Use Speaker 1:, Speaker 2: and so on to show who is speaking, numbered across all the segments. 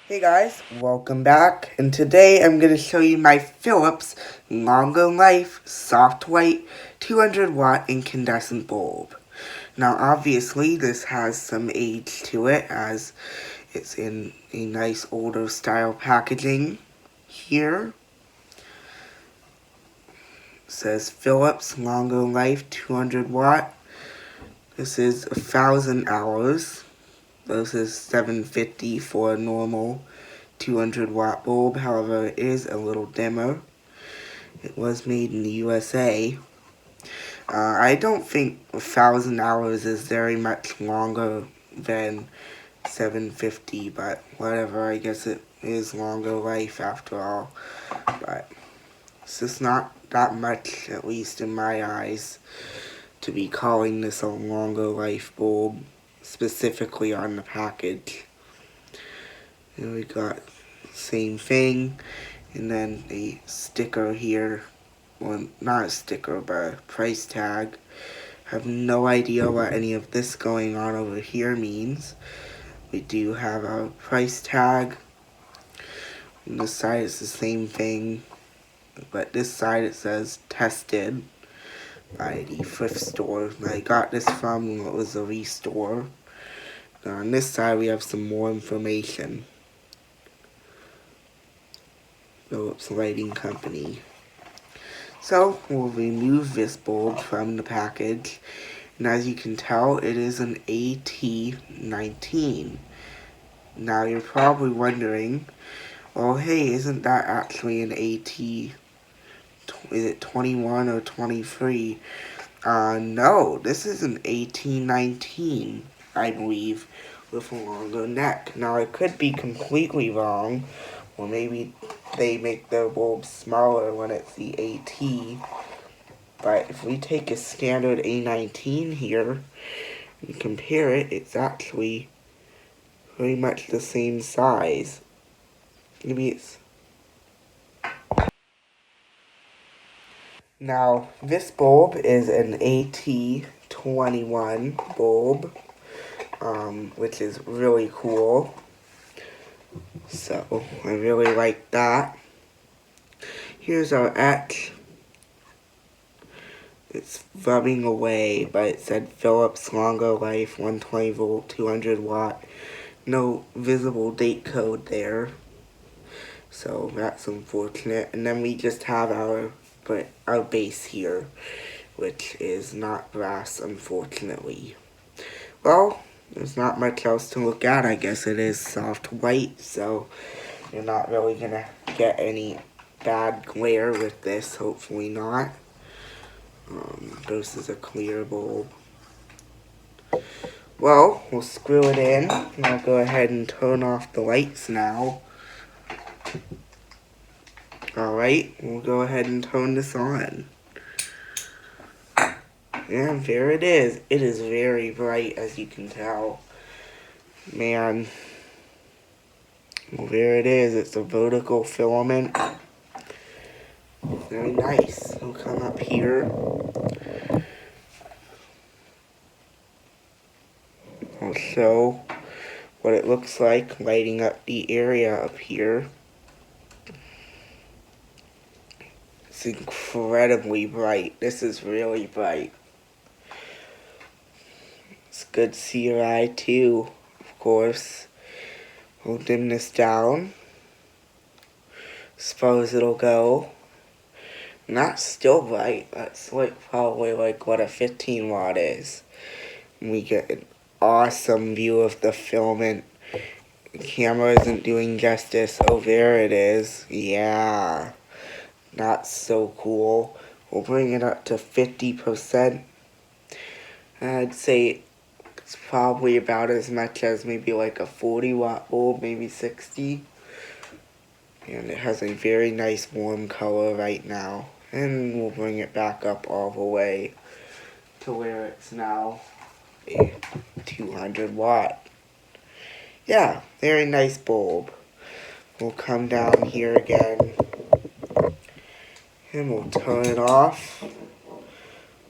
Speaker 1: Hey guys, welcome back, and today I'm going to show you my Philips Longer Life Soft White 200-watt incandescent bulb. Now obviously this has some age to it as it's in a nice older style packaging here. It says Philips Longer Life 200-watt. This is 1,000 hours. This is 750 for a normal 200-watt bulb. However, it is a little dimmer. It was made in the USA. I don't think 1,000 hours is very much longer than 750, but whatever, I guess it is longer life after all. But it's just not that much, at least in my eyes, to be calling this a longer life bulb, specifically on the package. And we got same thing, and then a sticker here. Well, not a sticker, but a price tag. Have no idea what any of this going on over here means. We do have a price tag. On this side it's the same thing, but this side it says tested by the thrift store that I got this from when it was a restore. Now on this side we have some more information. Philips Lighting Company. So we'll remove this bulb from the package, and as you can tell, it is an AT19. Now you're probably wondering, well, hey, isn't that actually an AT? Is it 21 or 23? No, this is an AT19, I believe, with a longer neck. Now I could be completely wrong, or maybe they make their bulbs smaller when it's the AT. But if we take a standard A19 here and compare it, it's actually pretty much the same size. Maybe it's... Now, this bulb is an AT21 bulb, which is really cool. So, I really like that. Here's our etch. It's rubbing away, but it said Philips Longer Life 120 volt 200 watt. No visible date code there. So that's unfortunate. And then we just have our base here, which is not brass, unfortunately. Well, there's not much else to look at. I guess it is soft white, so you're not really gonna get any bad glare with this, hopefully not. This is a clear bulb. Well, we'll screw it in, and I'll go ahead and turn off the lights now. Alright, we'll go ahead and turn this on. And there it is. It is very bright, as you can tell. Man. Well, there it is. It's a vertical filament. Very nice. We'll come up here. I'll show what it looks like lighting up the area up here. It's incredibly bright. This is really bright. It's good CRI too, of course. We'll dim this down. Suppose it'll go. Not still bright. That's like probably like what a 15 watt is. And we get an awesome view of the filament. The camera isn't doing justice. Oh, there it is. Yeah. Not so cool. We'll bring it up to 50%. I'd say it's probably about as much as maybe like a 40 watt bulb, maybe 60. And it has a very nice warm color right now. And we'll bring it back up all the way to where it's now a 200 watt. Yeah, very nice bulb. We'll come down here again. And we'll turn it off.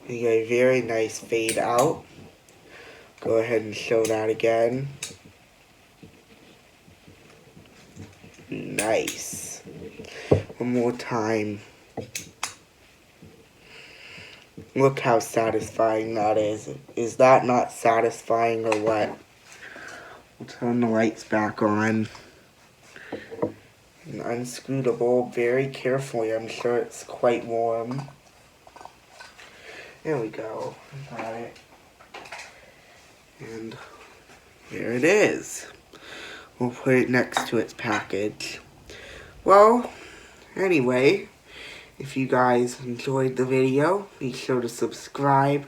Speaker 1: We get a very nice fade out. Go ahead and show that again. Nice. One more time. Look how satisfying that is. Is that not satisfying or what? We'll turn the lights back on. And unscrew the bulb very carefully. I'm sure it's quite warm. There we go. Got it. And there it is. We'll put it next to its package. Well, anyway, if you guys enjoyed the video, be sure to subscribe,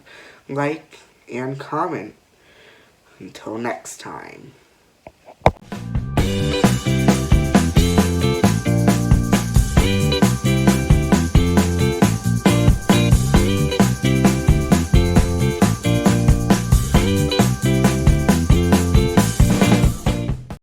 Speaker 1: like, and comment. Until next time.